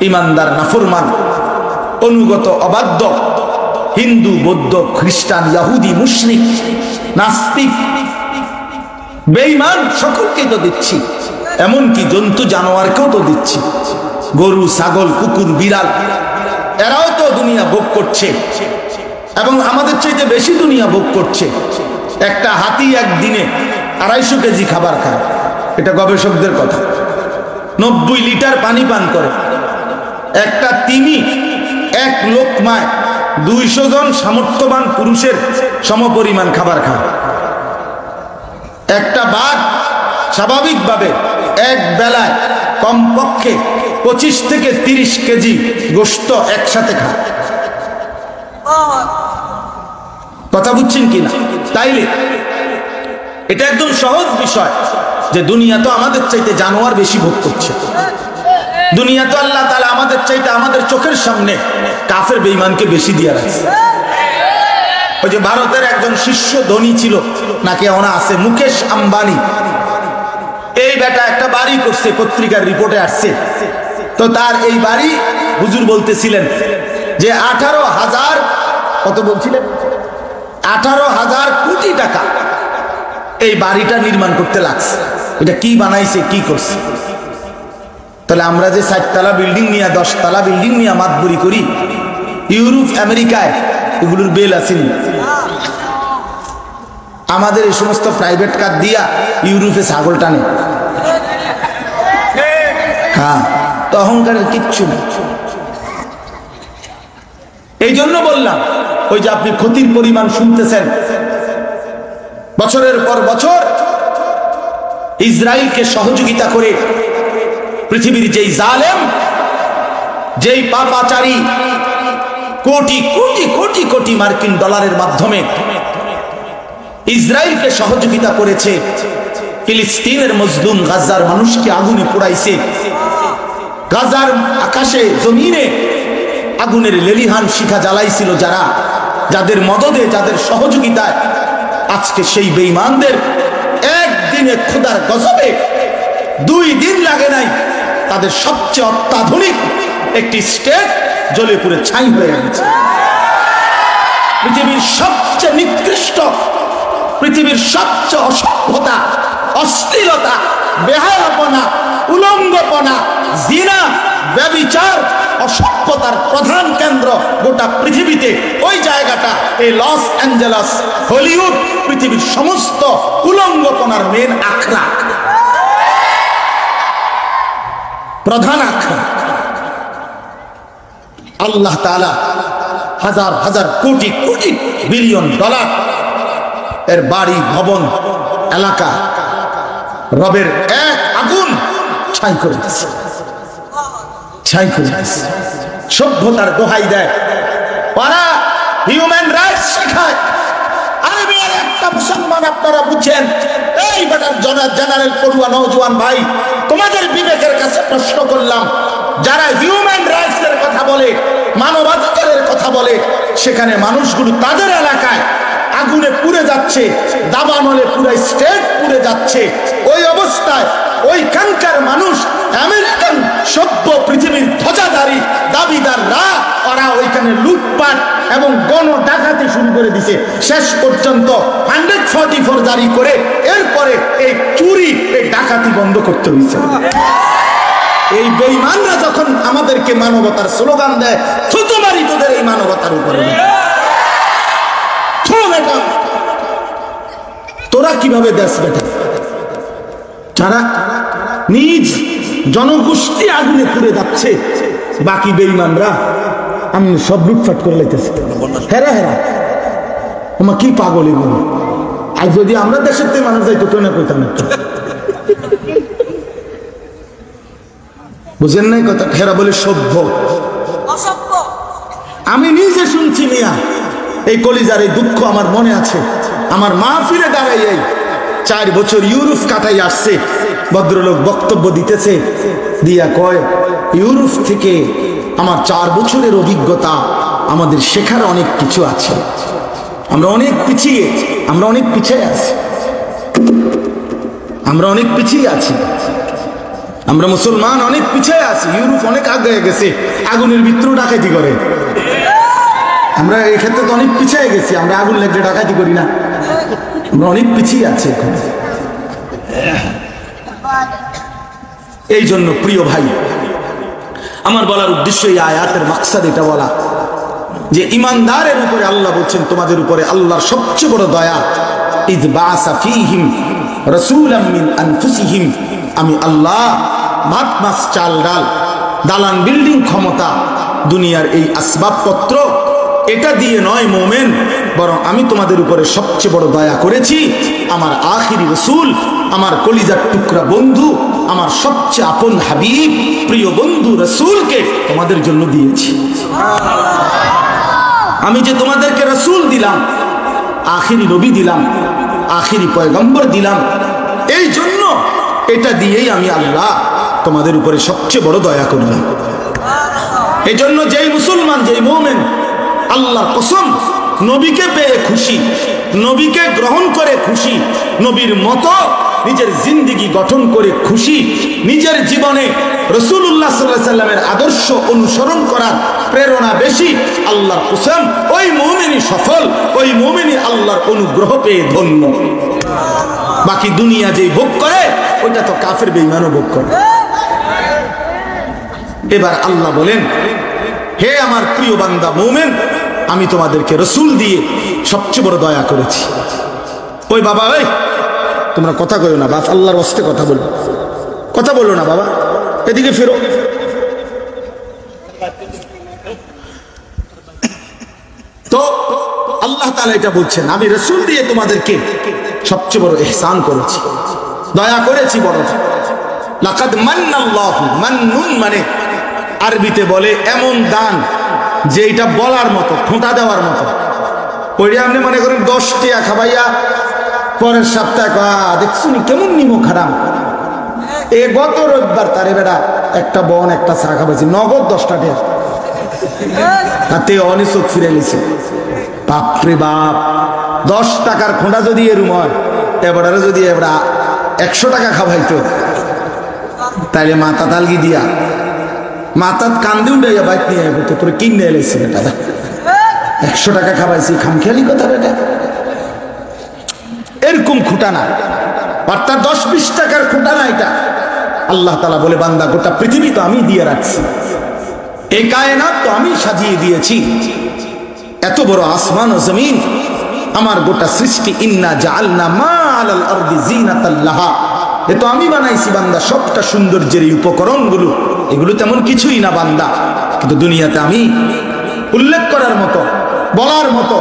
ঈমানদার নাফরমান, অনুগত অবাধ্য, হিন্দু বৌদ্ধ খ্রিস্টান ইহুদি মুশরিক নাস্তিক বেঈমান সকলকে তো দিচ্ছি, এমনকি জন্তু জানোয়ারকেও তো দিচ্ছি। গরু ছাগল কুকুর বিড়াল এরাও তো দুনিয়া ভোগ করছে, এবং আমাদের চাইতে বেশি দুনিয়া ভোগ করছে। একটা হাতি একদিনে 250 কেজি খাবার খায়, এটা গবেষকদের কথা। 90 লিটার পানি পান করে। একটা তিমি এক লোকমায় 200 জন সামর্থ্যবান পুরুষের সমপরিমাণ খাবার খায়। একটা বাঘ স্বাভাবিকভাবে এক বেলায় কমপক্ষে 25 থেকে 30 কেজি গোশত একসাথে খায়। কথা বুঝছেন কিনা? তাইলে এটা একদম সহজ বিষয় যে দুনিয়া তো আমাদের চাইতে জানোয়ার বেশি ভোগ করছে। দুনিয়া তো আল্লাহ তাআলা আমাদের চাইতে আমাদের চোখের সামনে কাফের বেঈমানকে বেশি দিয়ে রাখছে। ওই যে ভারতের একজন শীর্ষ ধনী ছিল, নাকি ওনা আছে, মুকেশ আম্বানি, এই বেটা একটা বাড়ি করছে, পত্রিকার রিপোর্টে আসছে। তো তার এই বাড়ি হুজুর বলতেছিলেন যে 18,000, কত বলছিলেন, 18,000 কোটি টাকা এই বাড়িটা নির্মাণ করতে লাগছে। এটা কি বানাইছে, কি করছে? তাহলে আমরা যে 4 তলা বিল্ডিং নিয়ে 10 তলা বিল্ডিং নিয়ে মাতবুরি করি, ইউরোপ আমেরিকায় এগুলোর বেল আসেনি। আমাদের এই সমস্ত প্রাইভেট কার দিয়া ইউরোপে ছাগল টানে। হ্যাঁ, তো অহংকারের কিচ্ছু নেই। এই জন্য বললাম, ওই যে আপনি ক্ষতির পরিমাণ শুনতেছেন, বছরের পর বছর ইসরায়েলকে সহযোগিতা করে পৃথিবীর যেই জালেম, যেই পাপাচারী কোটি কোটি কোটি কোটি মার্কিন ডলারের মাধ্যমে ইসরায়েলকে সহযোগিতা করেছে, ফিলিস্তিনের মজলুম গাজার মানুষকে আগুনে পোড়াইছে, গাজার আকাশে জমিনে আগুনের লেলিহান শিখা জ্বালাইছিল যারা, যাদের মদদে, যাদের সহযোগিতায় আজকে সেই বেঈমানদের একদিনে খোদার গজবে 2 দিন লাগে নাই, তাদের সবচেয়ে অত্যাধুনিক একটি স্টেট জ্বলে পুড়ে ছাই হয়ে গেছে। পৃথিবীর সবচেয়ে নিকৃষ্ট, পৃথিবীর সবচেয়ে অসভ্যতা, অশ্লীলতা, বেহায়াপনা, উলঙ্গপনা, জিনা, ব্যভিচার, অসভ্যতার প্রধান কেন্দ্র গোটা পৃথিবীতে ওই জায়গাটা এই লস অ্যাঞ্জেলস, হলিউড, পৃথিবীর সমস্ত উলঙ্গপনার মেন আখড়া, প্রধান আখড়া। আল্লাহ তাআলা হাজার হাজার কোটি কোটি বিলিয়ন ডলার এর বাড়ি ভবন এলাকা রবের এক আগুন ছাই করে দিচ্ছে, ছাই করে দিচ্ছে। সভ্যতার দোহাই দেয়, ওরা হিউম্যান রাইটস শেখায়। আমি আর একটা মুসলমান, আপনারা বুঝছেন? এই বেটার জেনারেল পড়ুয়া নওজোয়ান ভাই, তোমাদের বিবেকের কাছে প্রশ্ন করলাম, যারা হিউম্যান রাইটস এর কথা বলে, মানবাধিকারের কথা বলে, সেখানে মানুষগুলো তাদের এলাকায় আগুনে পুড়ে যাচ্ছে, দাবানলে পুরো স্টেট পুড়ে যাচ্ছে। ওই অবস্থায় ওইখানকার মানুষ, আমেরিকান সভ্য পৃথিবীর ধ্বজাধারী দাবিদাররা, ওরা ওইখানে লুটপাট এবং গণ ডাকাতি শুরু করে দিছে। শেষ পর্যন্ত 144 জারি করে এরপরে এই চুরি, এই ডাকাতি বন্ধ করতে হয়েছে। এই বেঈমানরা যখন আমাদেরকে মানবতার স্লোগান দেয়, থুতু মারি তোদের এই মানবতার উপরে। তোরা কিভাবে দেশ বেটা, যারা নিজ জনগোষ্ঠী আগুনে পুড়ে যাচ্ছে, বাকি বেঈমানরা আমি সব লুটফাট করে লাইতেছে। হেরা হেরা তোমার কি পাগল এগুলো। আর যদি আমরা দেশের থেকে মানুষ যাইতো কেউ না কইতাম না, বুঝেন নাই কথা? হেরা বলে সভ্য। আমি নিজে শুনছি মিয়া, এই কলিজার এই দুঃখ আমার মনে আছে। আমার মাহফিলে দাঁড়াই এই 4 বছর ইউরোপ কাটাই আসছে, ভদ্রলোক বক্তব্য দিতেছে, দিয়া কয় ইউরোপ থেকে আমার 4 বছরের অভিজ্ঞতা, আমাদের শেখার অনেক কিছু আছে। আমরা অনেক পিছিয়ে, আমরা অনেক পিছিয়ে আছি, আমরা অনেক পিছিয়ে আছি, আমরা মুসলমান অনেক পিছিয়ে আছি। ইউরোপ অনেক আগে গেছে, আগুনের ভিতরেও ডাকাতি করে। আমরা এই ক্ষেত্রে তো অনেক পিছিয়ে গেছি, আমরা আগুন লাগলে ডাকাতি করি না, আমরা অনেক পিছিয়ে আছি এখন। এই জন্য প্রিয় ভাই, আমার বলার উদ্দেশ্য, এই আয়াতের মাকসাদ এটা বলা যে ইমানদারের উপরে আল্লাহ বলছেন, তোমাদের উপরে আল্লাহর সবচেয়ে বড় দয়া, ইয বাআসা ফীহিম রাসূলাম মিন আনফুসিহিম। আমি আল্লাহ ভাত মাছ চাল ডাল, দালান বিল্ডিং, ক্ষমতা, দুনিয়ার এই আসবাবপত্র, এটা দিয়ে নয় মোমেন, বরং আমি তোমাদের উপরে সবচেয়ে বড় দয়া করেছি আমার আখিরি রাসূল, আমার কলিজার টুকরা বন্ধু, আমার সবচেয়ে আপন হাবিব, প্রিয় বন্ধু রাসূলকে তোমাদের জন্য দিয়েছি। আমি যে তোমাদেরকে রাসূল দিলাম, আখিরি নবী দিলাম, আখিরি পয়গম্বর দিলাম, এই জন্য এটা দিয়েই আমি আল্লাহ তোমাদের উপরে সবচেয়ে বড় দয়া করলাম। এই জন্য যেই মুসলমান, যেই মুমিন আল্লাহর কসম নবীকে পেয়ে খুশি, নবীকে গ্রহণ করে খুশি, নবীর মতো নিজের জিন্দেগি গঠন করে খুশি, নিজের জীবনে রাসূলুল্লাহ সাল্লাল্লাহু আলাইহি সাল্লামের আদর্শ অনুসরণ করার প্রেরণা বেশি, আল্লাহর কসম ওই মুমিনই সফল, ওই মুমিনই আল্লাহর অনুগ্রহ পেয়ে ধন্য। বাকি দুনিয়া যেই ভোগ করে ওইটা তো কাফের বেঈমানও ভোগ করে। এবার আল্লাহ বলেন, হে আমার প্রিয় বান্দা মুমিন, আমি তোমাদেরকে রাসূল দিয়ে সবচেয়ে বড় দয়া করেছি। ওই বাবা, ওই তোমরা কথা কইও না, বাপ আল্লাহর ওয়াস্তে কথা বলো, কথা বলো না বাবা, এদিকে ফেরো। তো আল্লাহ তাআলা এটা বলছেন, আমি রাসূল দিয়ে তোমাদেরকে সবচেয়ে বড় ইহসান করেছি, দয়া করেছি বড়। লাকাদ মান্নাল্লাহু, মান্নুন মানে আরবিতে বলে এমন দান যে এটা বলার মতো, ঠোঁটা দেওয়ার মতো। ওইটা আপনি মনে করেন 10 টাকা খাবাইয়া পরের সপ্তাহে দেখছুনি কেমন নিমো খারাপ। এ গত রোববার তারে বেড়া একটা বন একটা চা খাবাইছি, নগদ 10 টাকা, তাতে অনেক চোখ ফিরে নিছে। বাপরে বাপ, 10 টাকার খোঁটা যদি এরম হয়, এবারে যদি এবার 100 টাকা খাবাইতো, তাইলে মাথা তালগি দিয়া মাথাত কান্দে উঠাইয়া বাইক নিয়ে আইব, তো তোরে কিনে এলাইছি বেটা, 100 টাকা খাবাইছি, খামখেয়ালি কথা বেটা। এরকম খুঁটা না, অর্থাৎ 10-20 টাকার খুঁটা না এটা। আল্লাহ তাআলা বলে, বান্দা গোটা পৃথিবী তো আমি দিয়ে রাখছি, এই কায়নাত তো আমি সাজিয়ে দিয়েছি, এত বড় আসমান ও জমিন, আমার গোটা সৃষ্টি। ইন্না জাআলনা মা আলাল আরদি জিনাতাল লাহা, এ তো আমি বানাইছি বান্দা, সবটা সৌন্দর্যের এই উপকরণগুলো, এগুলো তেমন কিছুই না বান্দা, কিন্তু দুনিয়াতে আমি উল্লেখ করার মতো, বলার মতো,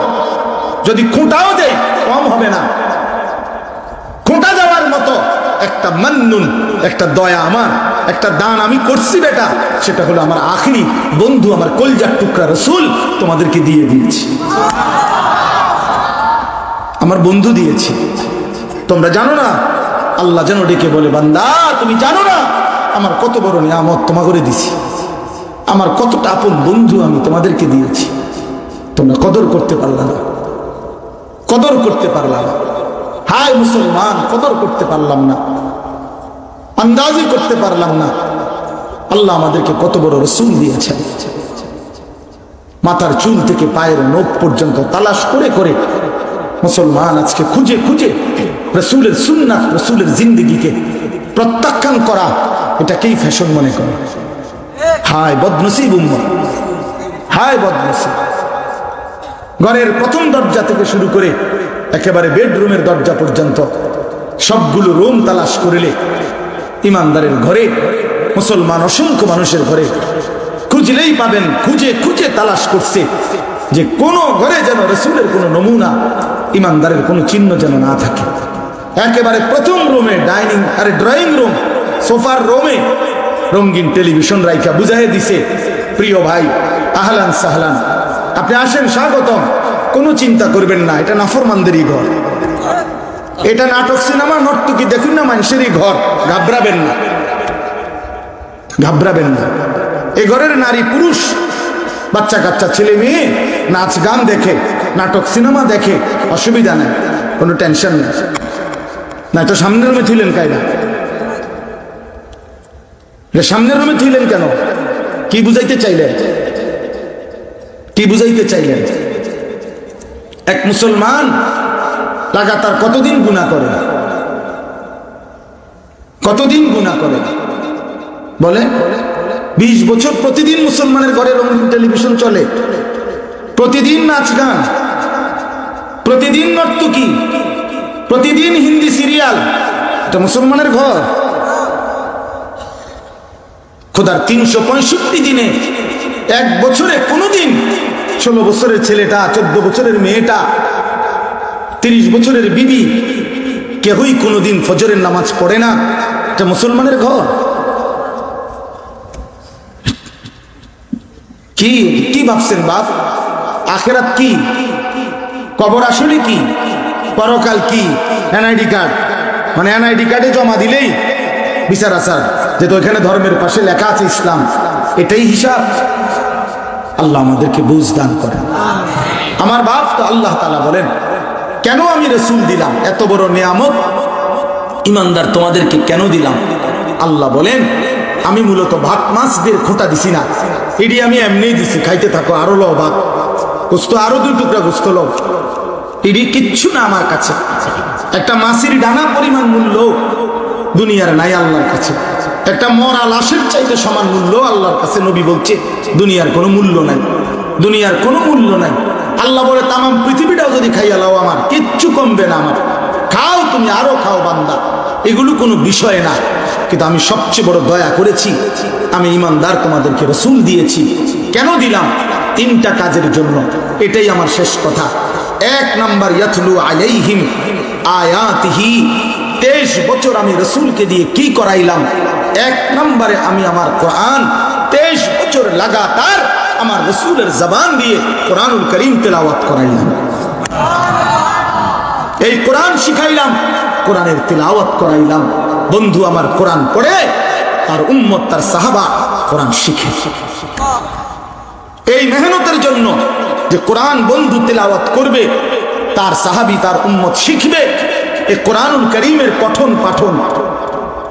যদি খুঁটাও দেয় কম হবে না। খুঁটা দেওয়ার মতো একটা মান্নুন, একটা দয়া আমার একটা দান আমি করছি বেটা, সেটা হলো আমার আখিরি বন্ধু, আমার কলজার টুকরা রাসূল তোমাদেরকে দিয়ে দিয়েছি, আমার বন্ধু দিয়েছি। তোমরা জানো না, আল্লাহ যেন ডেকে বলে, বান্দা তুমি জানো না আমার কত বড় নিয়ামত তোমা করে দিছি, আমার কতটা আপন বন্ধু আমি তোমাদেরকে দিয়েছি, তোমরা কদর করতে পারলা না, কদর করতে পারলাম না। হায় মুসলমান, কদর করতে পারলাম না, আন্দাজি করতে পারলাম না আল্লাহ আমাদেরকে কত বড় রাসূল দিয়েছেন। মাথার চুল থেকে পায়ের নখ পর্যন্ত তালাশ করে করে মুসলমান আজকে খুঁজে খুঁজে রাসূলের সুন্নাত, রাসূলের জিন্দেগিকে প্রত্যাখ্যান করা, এটাকেই ফ্যাশন মনে করে। হায় বদনসিব উম্মত, হায় বদনসিব। ঘরের প্রথম দরজা থেকে শুরু করে একেবারে বেডরুমের দরজা পর্যন্ত সবগুলো রুম তালাশ করলে ইমানদারের ঘরে, মুসলমান অসংখ্য মানুষের ঘরে খুঁজলেই পাবেন, খুঁজে খুঁজে তালাশ করছে যে কোন ঘরে যেন রাসূলের কোনো নমুনা, ইমানদারের কোনো চিহ্ন যেন না থাকে। একেবারে প্রথম রুমে ডাইনিং আর ড্রয়িং রুম, সোফার রুমে রঙিন টেলিভিশন রাইখা বুঝাই দিছে, প্রিয় ভাই আহলান সাহলান, আপনি আসেন, স্বাগতম, কোনো চিন্তা করবেন না, এটা নাফরমানদেরই ঘর, এটা নাটক সিনেমা নর্তকী দেখুন না মানুষেরই ঘর, ঘাবড়াবেন না, ঘাবড়াবেন না। এই ঘরের নারী পুরুষ বাচ্চা কাচ্চা ছেলে মেয়ে নাচ গান দেখে, নাটক সিনেমা দেখে, অসুবিধা নেই, কোনো টেনশন নেই। না তো সামনের রুমে থুইলেন কায়দা, সামনের রুমে থুইলেন কেন? কি বুঝাইতে চাইলেন? কি বুঝাইতে চাইলেন? এক মুসলমান লাগাতার কতদিন গুনাহ করে, কতদিন গুনাহ করে বলে? 20 বছর প্রতিদিন মুসলমানের ঘরে রঙিন টেলিভিশন চলে, প্রতিদিন নাচ গান, প্রতিদিন নর্তকী, প্রতিদিন হিন্দি সিরিয়াল, এটা মুসলমানের ঘর। খোদার 365 দিনে এক বছরে কোনোদিন 16 বছরের ছেলেটা, 14 বছরের মেয়েটা, 30 বছরের বিবি কেউই কোনোদিন ফজরের নামাজ পড়ে না, এটা মুসলমানের ঘর। কি কি ভাবছেন বাপ? আখেরাত কি? কবর আসলে কি? পরকাল কি? এনআইডি কার্ড, মানে এনআইডি কার্ডে জমা দিলেই বিচার আচার, যেহেতু এখানে ধর্মের পাশে লেখা আছে ইসলাম, এটাই হিসাব। আল্লাহ আমাদেরকে বুঝ দান করেন। আমার বাপ তো আল্লাহ তাআলা বলেন, কেন আমি রাসূল দিলাম, এত বড় নিয়ামত ইমানদার তোমাদেরকে কেন দিলাম? আল্লাহ বলেন, আমি মূলত ভাত মাছ দিয়ে খোটা দিছি না, এটি আমি এমনিই দিছি, খাইতে থাকো, আরো লও ভাত, গোস্ত আরো 2 টুকরা গোস্ত লও, এটি কিচ্ছু না আমার কাছে। একটা মাছের ডানা পরিমাণ মূল্য দুনিয়ার নাই আল্লাহর কাছে, একটা মরা লাশের চাইতে সমান মূল্য আল্লাহর কাছে। নবী বলছে দুনিয়ার কোনো মূল্য নাই, দুনিয়ার কোনো মূল্য নাই। আল্লাহ বলে তাম পৃথিবীটাও যদি খাইয়া লাও আমার কিচ্ছু কমবে না, আমার খাও, তুমি আরো খাও বান্দা, এগুলো কোনো বিষয় না। কিন্তু আমি সবচেয়ে বড় দয়া করেছি, আমি ইমানদার তোমাদেরকে রাসূল দিয়েছি। কেন দিলাম? 3টা কাজের জন্য। এটাই আমার শেষ কথা। 1 নাম্বার, ইয়াতলু আলাইহিম আয়াতিহি, 23 বছর আমি রাসূলকে দিয়ে কি করাইলাম? 1 নম্বরে আমি আমার কোরআন 23 বছর লাগাতার আমার রাসূলের জবান দিয়ে কোরআনুল কারীম তেলাওয়াত করাইলাম, এই কোরআন শিখাইলাম, কোরআনের তেলাওয়াত করাইলাম। বন্ধু আমার কোরআন পড়ে, তার উম্মত, তার সাহাবা কোরআন শিখে। এই মেহনতের জন্য যে কোরআন বন্ধু তেলাওয়াত করবে, তার সাহাবী, তার উম্মত শিখবে, এই কোরআনুল কারীমের পঠন পাঠন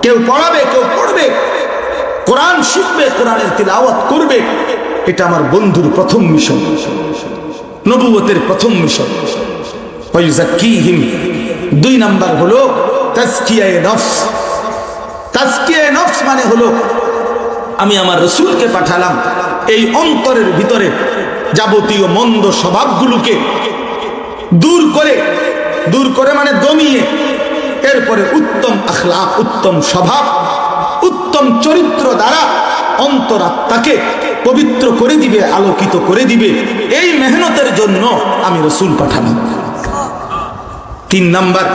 কেউ পড়াবে, কেউ পড়বে, কোরআন শিখবে, কোরআনের তিলাওয়াত করবে। এটা আমার বন্ধুর প্রথম মিশন, নবুয়তের প্রথম মিশন। ওয়ায়ুযাক্কিহিম, 2 নাম্বার হলো তাজকিয়ায়ে নফস। তাজকিয়ায়ে নফস মানে হলো আমি আমার রাসূলকে পাঠালাম এই অন্তরের ভিতরে যাবতীয় মন্দ স্বভাবগুলোকে দূর করে মানে দমিয়ে, এরপরে উত্তম আখলাক, উত্তম স্বভাব, উত্তম চরিত্র দ্বারা অন্তরাত্মাকে পবিত্র করে দিবে, আলোকিত করে দিবে। এই মেহনতের জন্য আমি রাসূল পাঠালাম। 3 নাম্বার,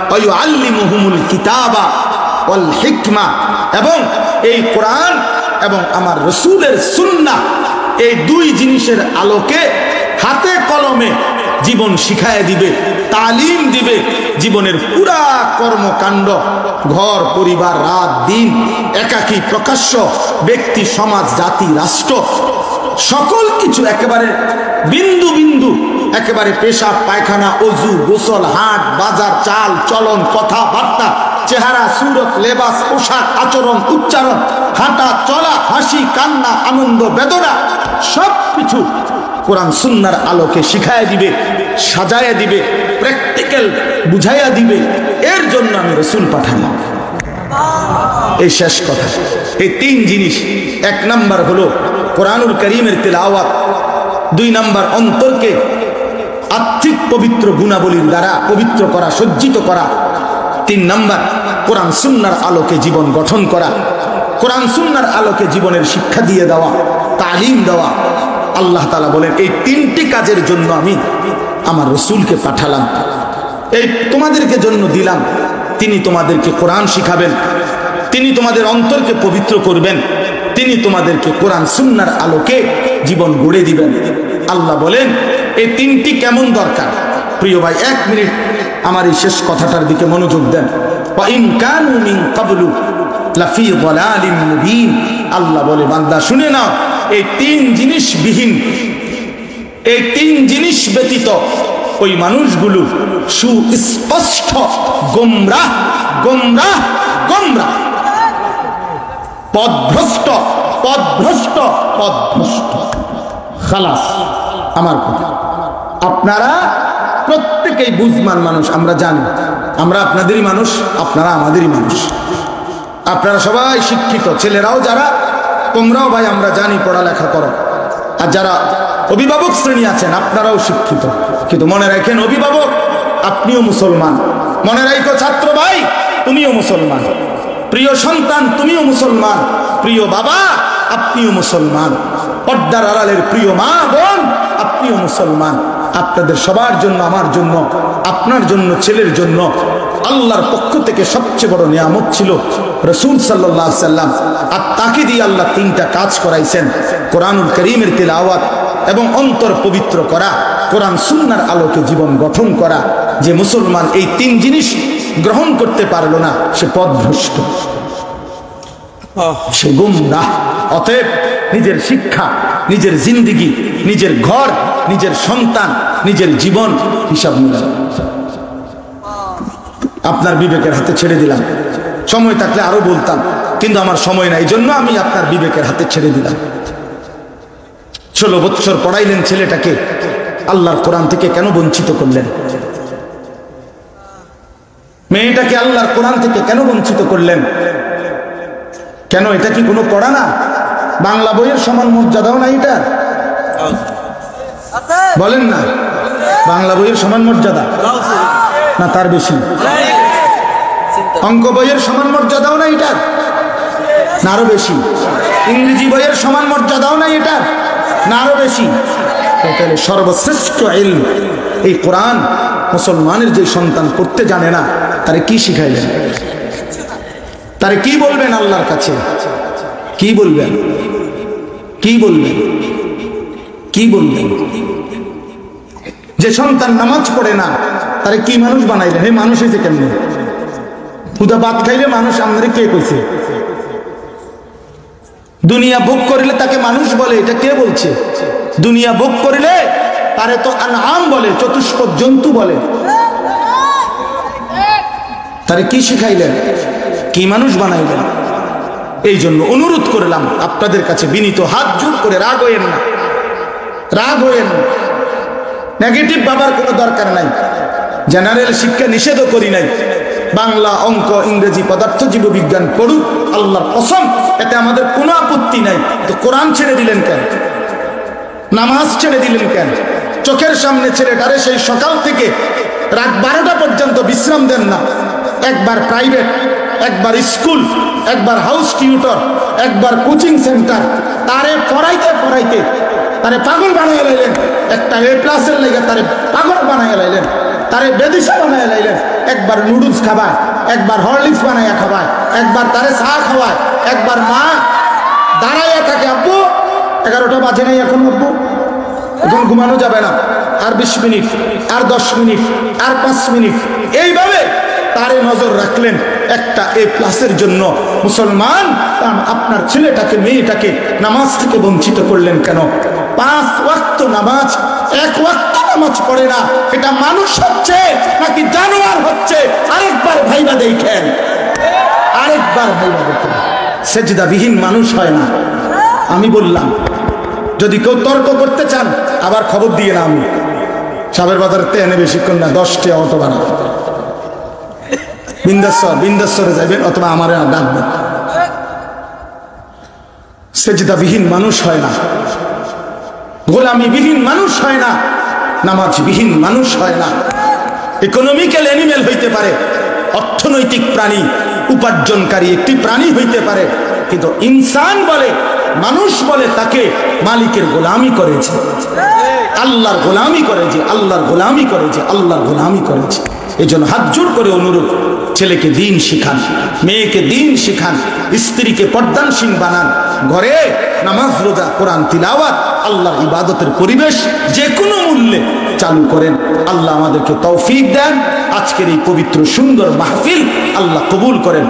ওয়ায়ুআল্লিমুহুমুল কিতাবা ওয়াল হিকমা, এবং এই কোরআন এবং আমার রাসূলের সুন্নাহ, এই দুই জিনিসের আলোকে হাতে কলমে জীবন শিখায় দিবে, তালিম দিবে। জীবনের পুরা কর্মকাণ্ড, ঘর পরিবার, রাত দিন, একাকী প্রকাশ্য, ব্যক্তি সমাজ জাতি রাষ্ট্র, সকল কিছু একেবারে বিন্দু বিন্দু, একেবারে পেশাব পায়খানা, অজু গোসল, হাট বাজার, চাল চলন, কথাবার্তা, চেহারা সুরত, লেবাস, পোশাক, আচরণ, উচ্চারণ, হাঁটা চলা, হাসি কান্না, আনন্দ বেদনা, সব কিছু কোরআন সুন্নাহর আলোকে শিখায় দিবে, সাজায় দিবে, প্র্যাকটিক্যাল বুঝাইয়া দিবে। এর জন্য আমি রাসূল পাঠালাম। এই শেষ কথা। এই তিন জিনিস, এক নাম্বার হলো কোরআনুল কারীমের তিলাওয়াত, দুই নাম্বার অন্তরকে আত্মিক পবিত্র গুণাবলীর দ্বারা পবিত্র করা, সজ্জিত করা, তিন নাম্বার কোরআন সুন্নাহর আলোকে জীবন গঠন করা, কোরআন সুন্নাহর আলোকে জীবনের শিক্ষা দিয়ে দেওয়া, তালিম দেওয়া। আল্লাহ তাআলা বলেন এই তিনটি কাজের জন্য আমি আমার রাসূলকে পাঠালাম। এই তোমাদেরকে জন্য দিলাম, তিনি তোমাদেরকে কোরআন শিখাবেন, তিনি তোমাদের অন্তরকে পবিত্র করবেন, তিনি তোমাদেরকে কোরআন সুন্নাহর আলোকে জীবন গড়ে দিবেন। আল্লাহ বলেন এই তিনটি কেমন দরকার। প্রিয় ভাই, এক মিনিট আমার এই শেষ কথাটার দিকে মনোযোগ দেন। ওয়া ইন কানু মিন ক্বাবলু লাফি যালালিম মুবিন। আল্লাহ বলে বান্দা শুনে নাও, এই তিন জিনিস বিহীন, এই তিন জিনিস ব্যতীত ওই মানুষগুলো সুস্পষ্ট গোমরাহ, গোমরাহ, গোমরাহ, পথভ্রষ্ট, পথভ্রষ্ট, পথভ্রষ্ট। খালাস আমার কথা। আপনারা প্রত্যেকেই বুঝমান মানুষ, আমরা জানি, আমরা আপনাদেরই মানুষ, আপনারা আমাদেরই মানুষ। আপনারা সবাই শিক্ষিত, ছেলেরাও যারা, তোমরাও ভাই আমরা জানি পড়ালেখা করো। আর যারা অভিভাবক শ্রেণী আছেন আপনারাও শিক্ষিত, কিন্তু মনে রাখেন অভিভাবক আপনিও মুসলমান, মনে রাখো ছাত্র ভাই তুমিও মুসলমান, প্রিয় সন্তান তুমিও মুসলমান, প্রিয় বাবা আপনিও মুসলমান, পর্দার আড়ালের প্রিয় মা বোন আপনিও মুসলমান। আপনাদের সবার জন্য, আমার জন্য, আপনার জন্য, ছেলের জন্য আল্লাহর পক্ষ থেকে সবচেয়ে বড় নিয়ামত ছিল রাসূল সাল্লাল্লাহু আলাইহি সাল্লাম। আর তাকে দিয়ে আল্লাহ তিনটা কাজ করাইছেন, কোরআনুল কারীমের তিলাওয়াত এবং অন্তর পবিত্র করা, কোরআন সুন্নাহর আলোকে জীবন গঠন করা। যে মুসলমান এই তিন জিনিস গ্রহণ করতে পারলো না সে পথভ্রষ্ট, সে গুমরাহ। অতএব নিজের শিক্ষা, নিজের জিন্দেগি, নিজের ঘর, নিজের সন্তান, নিজের জীবন হিসাব নিলাম, আপনার বিবেকের হাতে ছেড়ে দিলাম। সময় থাকলে আরো বলতাম, কিন্তু আমার সময় নাই, এই জন্য আমি আপনার বিবেকের হাতে ছেড়ে দিলাম। 16 বছর পড়াইলেন ছেলেটাকে, আল্লাহর কোরআন থেকে কেন বঞ্চিত করলেন? মেয়েটাকে আল্লাহর কোরআন থেকে কেন বঞ্চিত করলেন? কেন? এটা কি কোনো পড়া না? বাংলা বইয়ের সমান মর্যাদাও নাই এটা? বলেন না, বাংলা বইয়ের সমান মর্যাদা না তার বেশি? অঙ্ক বইয়ের সমান মর্যাদাও নাই এটা না আরো বেশি? ইংরেজি বইয়ের সমান মর্যাদাও নাই এটা না আরো বেশি? তাহলে সর্বশ্রেষ্ঠ ইলম এই কোরআন মুসলমানের যে সন্তান পড়তে জানে না তারে কি শিখাইলেন? তারে কি বলবেন আল্লাহর কাছে? কি বলবেন? কি বলবেন? কি বলবেন? যে সন্তান নামাজ পড়ে না তারে কি মানুষ বানাইলেন? হে মানুষ হয়েছে কেমনে? খুদা ভাত খাইলে মানুষ আমাদের কে কইছে? দুনিয়া ভোগ করিলে তাকে মানুষ বলে, এটা কে বলছে? দুনিয়া ভোগ করিলে তারে তো আনআম বলে, চতুষ্পদ জন্তু বলে। তারে কি শিখাইলেন? কি মানুষ বানাইলেন? এই জন্য অনুরোধ করলাম আপনাদের কাছে বিনীত হাত জোর করে, রাগ হইেন না, রাগ হইেন না। নেগেটিভ ভাবার কোনো দরকার নাই। জেনারেল শিক্ষা নিষেধও করি নাই, বাংলা, অঙ্ক, ইংরেজি, পদার্থ, জীববিজ্ঞান পড়ুক, আল্লাহর কসম এতে আমাদের কোনো আপত্তি নাই। তো কোরআন ছেড়ে দিলেন কেন? নামাজ ছেড়ে দিলেন কেন? চোখের সামনে ছেলেটারে সেই সকাল থেকে রাত 12টা পর্যন্ত বিশ্রাম দেন না। একবার প্রাইভেট, একবার স্কুল, একবার হাউস টিউটর, একবার কোচিং সেন্টার, তারে পড়াইতে পড়াইতে তারে পাগল বানাইয়া লাইলেন। একটা A+ লেগে তারে পাগল বানাইয়া লাইলেন, তারে বেদিশা বানাইয়া লাইলেন। একবার নুডলস খাবা, একবার হরলিক্স বানাইয়া খাওয়ায়, একবার তারে চা খাওয়ায়, একবার মা দাঁড়াইয়া থাকে, আব্বু 11টা বাজে নাই এখন, আব্বু এখন ঘুমানো যাবে না, আর 20 মিনিট, আর 10 মিনিট, আর 5 মিনিট, এইভাবে তারে নজর রাখলেন একটা A+-এর জন্য। মুসলমান, আপনার ছেলেটাকে মেয়েটাকে নামাজ থেকে বঞ্চিত করলেন কেন? 5 ওয়াক্ত নামাজ, 1 ওয়াক্ত নামাজ পড়ে না, এটা মানুষ হচ্ছে নাকি জানোয়ার হচ্ছে? আরেকবার ভাইবা দেখেন, আরেকবার ভাইবা দেখেন। সেজদাবিহীন মানুষ হয় না। আমি বললাম, যদি কেউ তর্ক করতে চান আবার খবর দিয়ে না, আমি সাবের বাজারে তেনে বেশিক্ষণ না, 10টা অটো বানা, বিন্দাশ্বরে যাবেন অথবা আমার ডাকবেন। সেজদাবিহীন মানুষ হয় না, গোলামিবিহীন মানুষ হয় না, নামাজবিহীন মানুষ হয় না। ইকোনমিক্যাল অ্যানিমেল হইতে পারে, অর্থনৈতিক প্রাণী, উপার্জনকারী একটি প্রাণী হইতে পারে, কিন্তু ইনসান বলে, মানুষ বলে তাকে মালিকের গোলামি করেছে, আল্লাহর গোলামি করেছে, আল্লাহর গোলামি করেছে, আল্লাহর গোলামি করেছে। এই জন্য হাত জোর করে অনুরোধ, ছেলেকে দিন শিখান, মেয়েকে দিন শিখান, স্ত্রীকে পর্দানসীন বানান, ঘরে নামাজ, রোজা, কোরআন তিলাওয়াত, আল্লাহর ইবাদতের পরিবেশ যে কোনো মূল্যে চালু করেন। আল্লাহ আমাদেরকে তৌফিক দেন। আজকের এই পবিত্র সুন্দর মাহফিল আল্লাহ কবুল করেন।